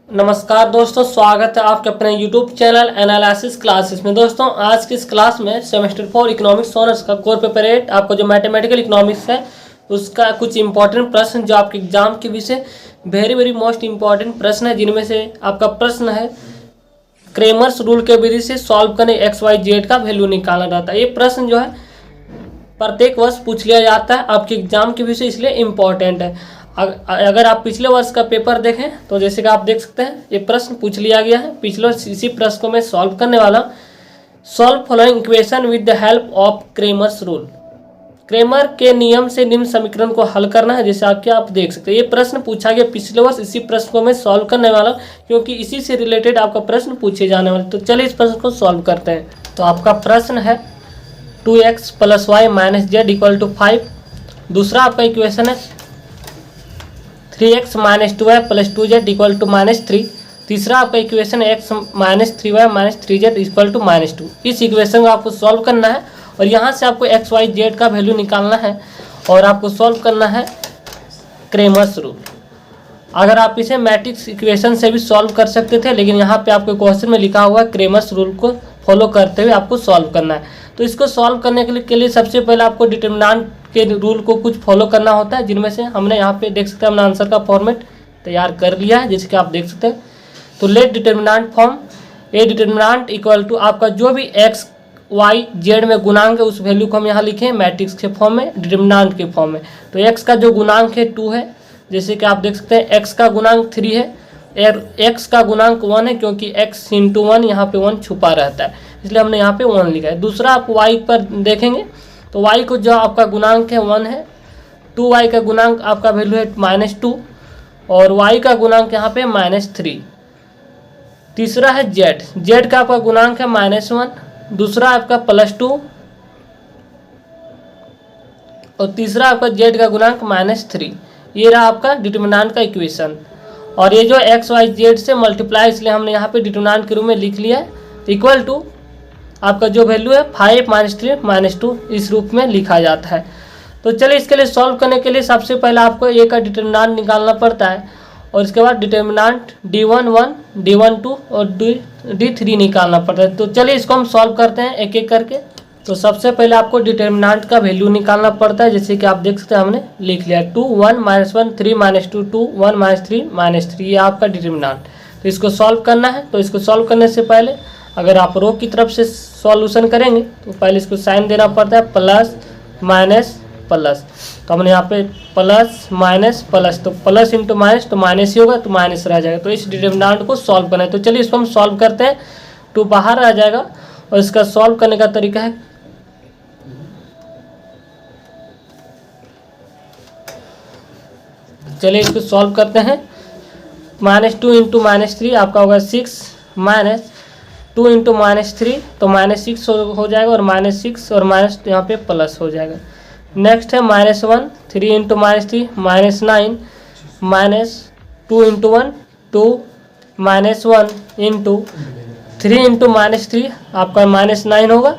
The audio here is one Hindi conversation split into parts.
नमस्कार दोस्तों, स्वागत है आपके अपने YouTube चैनल एनालिसिस क्लासेस में। दोस्तों आज की इस क्लास में सेमेस्टर 4 इकोनॉमिक्स ऑनर्स का कोर पेपर 8 आपको जो मैथमेटिकल इकोनॉमिक्स है उसका कुछ इंपॉर्टेंट प्रश्न जो आपके एग्जाम के विषय वेरी मोस्ट इंपॉर्टेंट प्रश्न है, जिनमें से आपका प्रश्न है क्रेमर्स रूल के विधि से सॉल्व करने XYZ का वैल्यू निकालना रहता है। ये प्रश्न जो है प्रत्येक वर्ष पूछ लिया जाता है आपके एग्जाम के विषय, इसलिए इम्पॉर्टेंट है। अगर आप पिछले वर्ष का पेपर देखें तो जैसे कि आप देख सकते हैं ये प्रश्न पूछ लिया गया है पिछले वर्ष। इसी प्रश्न को मैं सॉल्व करने वाला। Solve following equation with the help of Cramer's rule. Cramer के नियम से निम्न समीकरण को हल करना है, जैसे आप देख सकते हैं। ये प्रश्न पूछा गया पिछले वर्ष, इसी प्रश्न को मैं सॉल्व करने वाला क्योंकि इसी से रिलेटेड आपका प्रश्न पूछे जाने वाले। तो चलिए इस प्रश्न को सॉल्व करते हैं। तो आपका प्रश्न है 2x + y - z = 5। दूसरा आपका इक्वेशन है 3x - 2y + 2z = -3। तीसरा आपका इक्वेशन है x - 3y - 3z = -2। इस इक्वेशन को आपको सॉल्व करना है और यहाँ से आपको XYZ का वैल्यू निकालना है और आपको सॉल्व करना है क्रेमर्स रूल। अगर आप इसे मैट्रिक्स इक्वेशन से भी सॉल्व कर सकते थे, लेकिन यहाँ पे आपके क्वेश्चन में लिखा हुआ है क्रेमर्स रूल को फॉलो करते हुए आपको सॉल्व करना है। तो इसको सॉल्व करने के लिए सबसे पहले आपको डिटर्मिनेंट के रूल को कुछ फॉलो करना होता है, जिनमें से हमने यहाँ पे देख सकते हैं हमने आंसर का फॉर्मेट तैयार कर लिया है, जैसे कि आप देख सकते हैं। तो let determinant form a determinant equal to आपका जो भी x y z में गुणांक है उस वैल्यू को हम यहाँ लिखें मैट्रिक्स के फॉर्म में, डिटर्मिनेंट के फॉर्म में। तो x का जो गुणांक है 2 है, जैसे कि आप देख सकते हैं। x का गुणांक 3 है और x का गुणांक 1 है, क्योंकि x × 1 यहाँ पे 1 छुपा रहता है, इसलिए हमने यहाँ पे 1 लिखा है। दूसरा आप y पर देखेंगे तो y को जो आपका गुणांक है 1 है, 2y का गुणांक आपका वैल्यू है -2 और y का गुणांक यहाँ पे -3। तीसरा है z का आपका गुणांक है -1, दूसरा आपका +2 और तीसरा आपका z का गुणांक -3। ये रहा आपका डिटर्मिनेंट का इक्वेशन। और ये जो XYZ से मल्टीप्लाई, इसलिए हमने यहाँ पे डिटर्मिनेंट के रूप में लिख लिया है इक्वल टू आपका जो वैल्यू है 5 - 3 - 2 इस रूप में लिखा जाता है। तो चलिए इसके लिए सॉल्व करने के लिए सबसे पहले आपको a का डिटर्मिनेंट निकालना पड़ता है और इसके बाद डिटर्मिनेंट D11 D12 और D3 निकालना पड़ता है। तो चलिए इसको हम सॉल्व करते हैं एक एक करके। तो सबसे पहले आपको डिटर्मिनेंट का वैल्यू निकालना पड़ता है, जैसे कि आप देख सकते हैं हमने लिख लिया 2 1 -1 3 -2 2 1 -3 -3। ये आपका डिटर्मिनेंट। तो इसको सॉल्व करना है। तो इसको सॉल्व करने से पहले अगर आप रो की तरफ से सॉल्यूशन करेंगे तो पहले इसको साइन देना पड़ता है प्लस माइनस प्लस। तो हमने यहाँ पे प्लस माइनस प्लस, तो प्लस इंटू माइनस तो माइनस ही होगा, तो माइनस रह जाएगा। तो इस डिटर्मिनेंट को सॉल्व करना है। तो चलिए इसको हम सॉल्व करते हैं। 2 बाहर आ जाएगा और इसका सॉल्व करने का तरीका है चलिए इसको सॉल्व करते हैं। -2 × -3 आपका होगा 6 माइनस 2 × -3 तो -6 हो जाएगा और -6 और माइनस यहाँ पे प्लस हो जाएगा। नेक्स्ट है -1 3 × -3 -9 -2 × 1 2 -1 × 3 × -3 आपका -9 होगा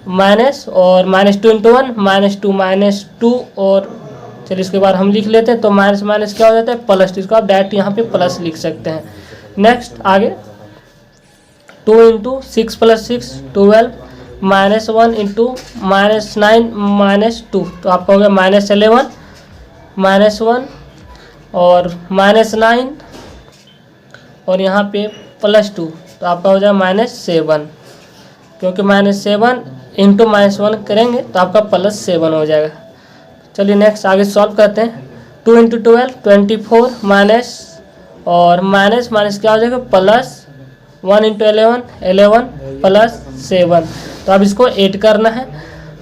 माइनस और -2 × 1 -2 -2 और चलिए इसके बाद हम लिख लेते हैं। तो माइनस माइनस क्या हो जाता है प्लस, इसको आप डायरेक्ट यहाँ पे प्लस लिख सकते हैं। नेक्स्ट आगे 2 × 6 + 6 12 -1 × -9 -2 तो आपका हो गया -11 -1 और -9 और यहाँ पे +2 तो आपका हो जाएगा -7, क्योंकि -7 × -1 करेंगे तो आपका +7 हो जाएगा। चलिए नेक्स्ट आगे सॉल्व करते हैं। 2 × 12 24 माइनस और माइनस माइनस क्या हो जाएगा प्लस 1 × 11 11 +7। तो अब इसको ऐड करना है।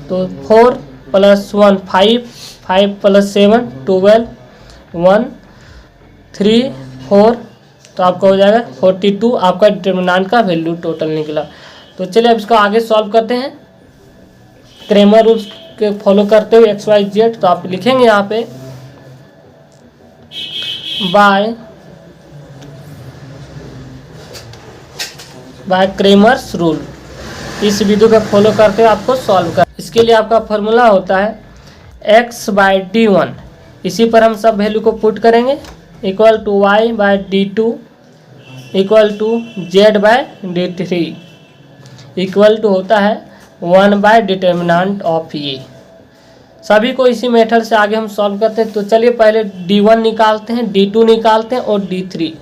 तो 4 + 1 5 5 + 7 12 1 3 4 तो आपका हो जाएगा 42। आपका डिटर्मिनेंट का वैल्यू टोटल निकला। तो चलिए अब इसको आगे सॉल्व करते हैं क्रेमर रूल्स के फॉलो करते हुए XYZ। तो आप लिखेंगे यहाँ पे बाय क्रेमर्स रूल। इस विधि को फॉलो करते हुए आपको सॉल्व कर। इसके लिए आपका फॉर्मूला होता है x/d1। इसी पर हम सब वैल्यू को पुट करेंगे equal to y/d2 equal to Z/D3 equal to होता है 1/डिटर्मिनेंट ऑफ ए। सभी को इसी मेथड से आगे हम सॉल्व करते हैं। तो चलिए पहले D1 निकालते हैं, D2 निकालते हैं और D3।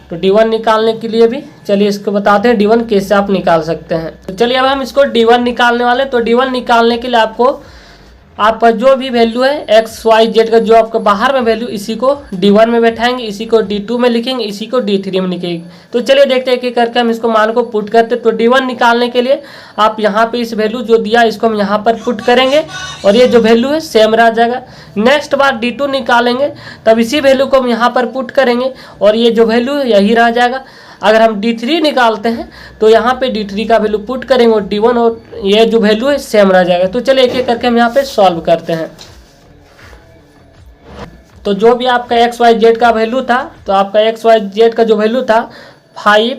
तो D1 निकालने के लिए भी चलिए इसको बताते हैं D1 कैसे आप निकाल सकते हैं। तो चलिए अब हम इसको D1 निकालने वाले। तो D1 निकालने के लिए आपका जो भी वैल्यू है एक्स वाई जेड का जो आपका बाहर में वैल्यू, इसी को D1 में बैठाएंगे, इसी को D2 में लिखेंगे, इसी को D3 में लिखेंगे। तो चलिए देखते हैं कि करके हम इसको मान को पुट करते हैं। तो D1 निकालने के लिए आप यहाँ पे इस वैल्यू जो दिया इसको हम यहाँ पर पुट करेंगे और ये जो वैल्यू है सेम रह जाएगा। नेक्स्ट बार D2 निकालेंगे तब इसी वैल्यू को हम यहाँ पर पुट करेंगे और ये जो वैल्यू है यही रह जाएगा। अगर हम D3 निकालते हैं तो यहाँ पे D3 का वैल्यू पुट करेंगे और D1 और ये जो वैल्यू है सेम रह जाएगा। तो चलिए एक एक करके हम यहाँ पे सॉल्व करते हैं। तो जो भी आपका एक्स वाई जेड का वैल्यू था, तो आपका एक्स वाई जेड का जो वैल्यू था 5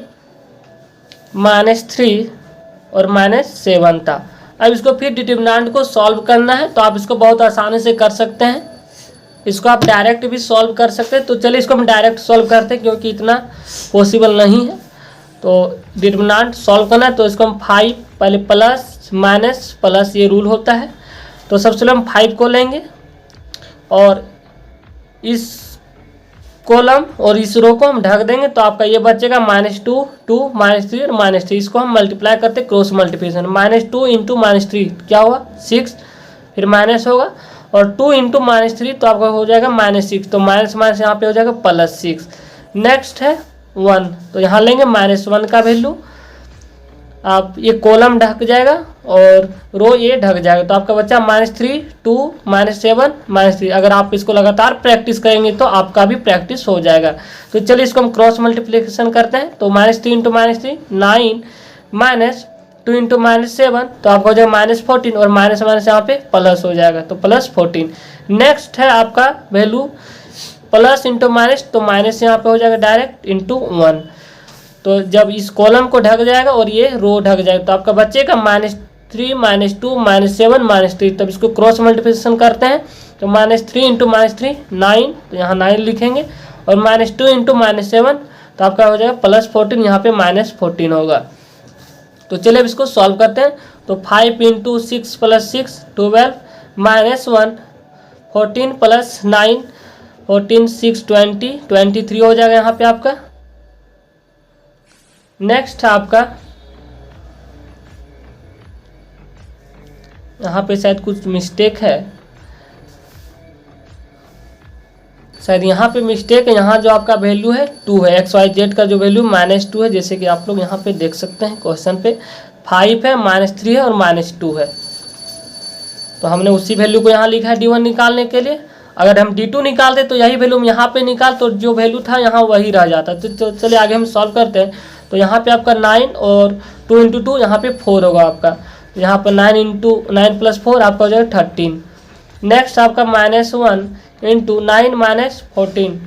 -3 और -7 था। अब इसको फिर डिटरमिनेंट को सॉल्व करना है, तो आप इसको बहुत आसानी से कर सकते हैं। इसको आप डायरेक्ट भी सॉल्व कर सकते हैं। तो चलिए इसको हम डायरेक्ट सॉल्व करते हैं क्योंकि इतना पॉसिबल नहीं है। तो डिटरमिनेंट सॉल्व करना है तो इसको हम 5 पहले प्लस माइनस प्लस ये रूल होता है। तो सबसे पहले हम 5 को लेंगे और इस कॉलम और इस रो को हम ढक देंगे। तो आपका ये बचेगा -2 2 -3 और -3। इसको हम मल्टीप्लाई करते हैं क्रॉस मल्टीप्लिकेशन। -2 इंटू -3 क्या हुआ 6, फिर माइनस होगा और 2 इंटू -3 तो आपका हो जाएगा -6। तो माइनस माइनस यहाँ पे हो जाएगा +6। नेक्स्ट है 1, तो यहाँ लेंगे -1 का वैल्यू। आप ये कॉलम ढक जाएगा और रो ये ढक जाएगा। तो आपका बच्चा -3 2 -7 -3। अगर आप इसको लगातार प्रैक्टिस करेंगे तो आपका भी प्रैक्टिस हो जाएगा। तो चलिए इसको हम क्रॉस मल्टीप्लिकेशन करते हैं। तो -3 इंटू -3 9 -2 इंटू -7 तो आपका हो जाएगा -14 और माइनस माइनस यहाँ पे प्लस हो जाएगा तो +14। नेक्स्ट है आपका वैल्यू प्लस इंटू माइनस, तो माइनस यहाँ पे हो जाएगा डायरेक्ट इंटू 1। तो जब इस कॉलम को ढक जाएगा और ये रो ढक जाएगा तो आपका बचेगा -3 -2 -7 -3। तब इसको क्रॉस मल्टीप्लिकेशन करते हैं। तो -3 इंटू -3 9, तो यहाँ 9 लिखेंगे और -2 इंटू -7 तो आपका हो जाएगा +14, यहाँ पे -14 होगा। तो चलिए अब इसको सॉल्व करते हैं। तो 5 इंटू 6 + 6 12 -1 14 + 9 14 6 20 23 हो जाएगा यहाँ पे आपका। नेक्स्ट आपका यहाँ पे शायद कुछ मिस्टेक है, शायद यहाँ पे मिस्टेक है। यहाँ जो आपका वैल्यू है 2 है, एक्स वाई जेड का जो वैल्यू -2 है, जैसे कि आप लोग यहाँ पे देख सकते हैं क्वेश्चन पे 5 है -3 है और -2 है। तो हमने उसी वैल्यू को यहाँ लिखा है D1 निकालने के लिए। अगर हम D2 निकालते तो यही वैल्यू हम यहाँ पे निकाल, तो जो वैल्यू था यहाँ वही रह जाता। तो चलिए आगे हम सॉल्व करते हैं। तो यहाँ पे आपका 9 और 2 इंटू 2 यहाँ पे 4 होगा आपका। यहाँ पर 9 इंटू 9 + 4 आपका हो जाएगा 13। नेक्स्ट आपका -1 इंटू 9 -14,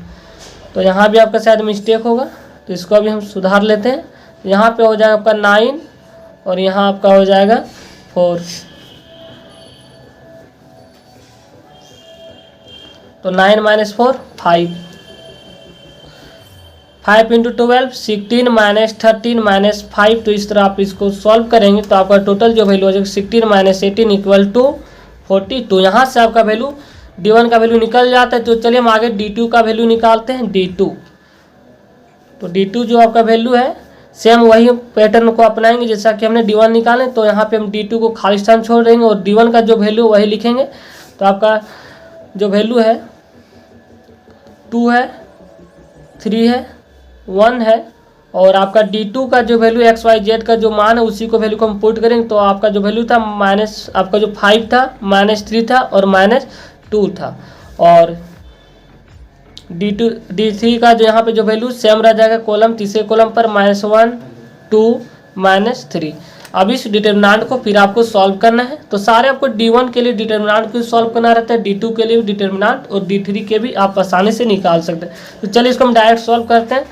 तो यहाँ भी आपका शायद मिस्टेक होगा, तो इसको अभी हम सुधार लेते हैं। यहाँ पे हो जाएगा आपका 9 और यहाँ आपका हो जाएगा 4। तो 9 - 4 5 5 इंटू 12 16 -13 -5। तो इस तरह आप इसको सॉल्व करेंगे तो आपका टोटल जो वैल्यू हो जाएगा 16 - 18 = 42। यहाँ से आपका वैल्यू D1 का वैल्यू निकल जाता है। तो चलिए हम आगे D2 का वैल्यू निकालते हैं। D2, तो D2 जो आपका वैल्यू है सेम वही पैटर्न को अपनाएंगे जैसा कि हमने D1 निकाले। तो यहाँ पे हम D2 को खाली स्थान छोड़ देंगे और D1 का जो वैल्यू वही लिखेंगे। तो आपका जो वैल्यू है 2 है 3 है 1 है और आपका D2 का जो वैल्यू एक्स वाई जेड का जो मान है उसी को वैल्यू को हम पुट करेंगे। तो आपका जो वैल्यू था आपका जो 5 था -3 था और -2 था और D3 का जो यहाँ पे जो वैल्यू सेम रह जाएगा कॉलम तीसरे कॉलम पर -1 2 -3। अब इस डिटरमिनेंट को फिर आपको सॉल्व करना है। तो सारे आपको D1 के लिए डिटरमिनेंट को सॉल्व करना रहता है, D2 के लिए भी डिटरमिनेंट और D3 के भी आप आसानी से निकाल सकते हैं। तो चलिए इसको हम डायरेक्ट सॉल्व करते हैं।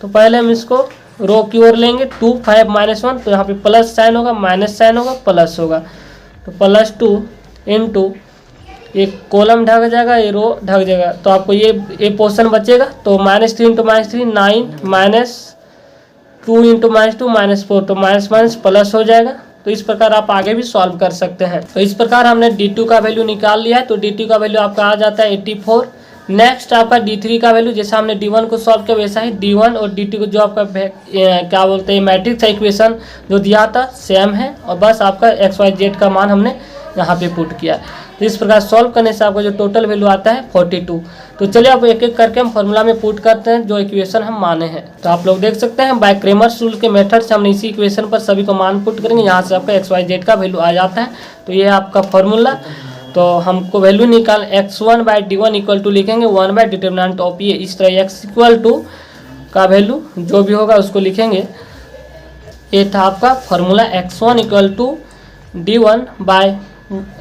तो पहले हम इसको रो की ओर लेंगे 2 5 -1, तो यहाँ पे प्लस साइन होगा माइनस साइन होगा प्लस होगा। तो +2 इंटू एक कॉलम ढक जाएगा, ये रो ढक जाएगा, तो आपको ये पोर्शन बचेगा। तो -3 इंटू -3 9 -2 इंटू -2 -4, तो माइनस माइनस प्लस हो जाएगा। तो इस प्रकार आप आगे भी सॉल्व कर सकते हैं। तो इस प्रकार हमने D2 का वैल्यू निकाल लिया है। तो D2 का वैल्यू आपका आ जाता है 84। नेक्स्ट आपका D3 का वैल्यू, जैसे हमने D1 को सॉल्व किया वैसा ही D1 और D2 को जो आपका क्या बोलते हैं मैट्रिक्स इक्वेशन जो दिया था सेम है, और बस आपका XYZ का मान हमने यहाँ पे पुट किया। तो इस प्रकार सॉल्व करने से आपका जो टोटल वैल्यू आता है 42। तो चलिए अब एक एक करके हम फॉर्मूला में पुट करते हैं जो इक्वेशन हम माने हैं। तो आप लोग देख सकते हैं बाय क्रेमर्स रूल के मेथड से हमने इसी इक्वेशन पर सभी को मान पुट करेंगे, यहाँ से आपका XYZ का वैल्यू आ जाता है। तो ये आपका फॉर्मूला। तो हमको वैल्यू निकाल x1 by D1 equal to लिखेंगे 1 बाई डिटर्मिनेंट ऑफ ये, इस तरह x इक्वल टू का वैल्यू जो भी होगा उसको लिखेंगे। ये था आपका formula x1 equal to D1 by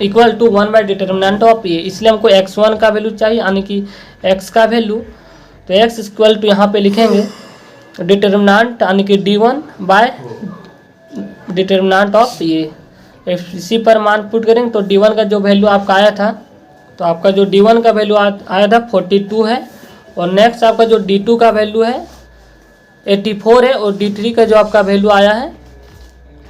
equal to 1 by determinant of ये, इसलिए हमको x1 का वैल्यू चाहिए यानी कि x का वैल्यू। तो x इक्वल टू यहाँ पे लिखेंगे डिटर्मिनेंट यानी कि D1 बाय डिटर्मिनेंट ऑफ ये, इसी पर मान पुट करेंगे। तो D1 का जो वैल्यू आपका आया था, तो आपका जो D1 का वैल्यू आया था 42 है, और नेक्स्ट आपका जो D2 का वैल्यू है 84 है, और D3 का जो आपका वैल्यू आया है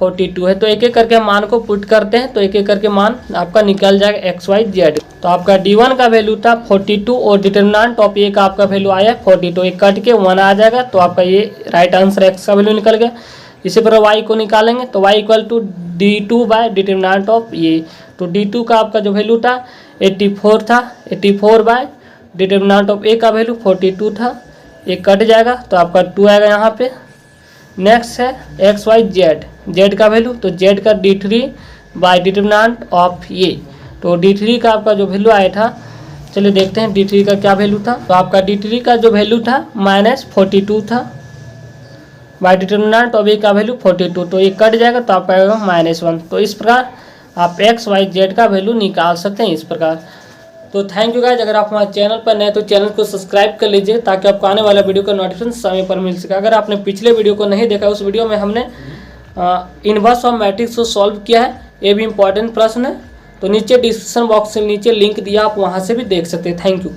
42 है। तो एक एक करके हम मान को पुट करते हैं, तो एक एक करके मान आपका निकल जाएगा XYZ। तो आपका D1 का वैल्यू था 42 और डिटर्मिनेंट ऑफ ए का आपका वैल्यू आया 42, एक कट के 1 आ जाएगा, तो आपका ये राइट आंसर x का वैल्यू निकल गया। इसी पर y को निकालेंगे, तो y equal to D2 by determinant of ये। तो D2 का आपका जो वैल्यू था 84 था, 84 बाय डिटर्मिनेंट ऑफ ए का वैल्यू 42 था, एक कट जाएगा तो आपका 2 आएगा यहाँ पे। नेक्स्ट है XYZ, Z का वैल्यू, तो Z का D3 बाय डिटर्मिनेंट ऑफ ये। तो D3 का आपका जो वैल्यू आया था, चलिए देखते हैं D3 का क्या वैल्यू था। तो आपका D3 का जो वैल्यू था -42 था बाय डिटर्मिनेंट ऑफ ए का वैल्यू 42, तो ये कट जाएगा तो आपका आएगा -1। तो इस प्रकार आप XYZ का वैल्यू निकाल सकते हैं इस प्रकार। तो थैंक यू गाइज, अगर आप हमारे चैनल पर नए तो चैनल को सब्सक्राइब कर लीजिए ताकि आपको आने वाला वीडियो का नोटिफिकेशन समय पर मिल सके। अगर आपने पिछले वीडियो को नहीं देखा, उस वीडियो में हमने इनवर्स ऑफ मैट्रिक्स को सॉल्व किया है, ये भी इंपॉर्टेंट प्रश्न है। तो नीचे डिस्क्रिप्शन बॉक्स से नीचे लिंक दिया, आप वहाँ से भी देख सकते हैं। Thank you.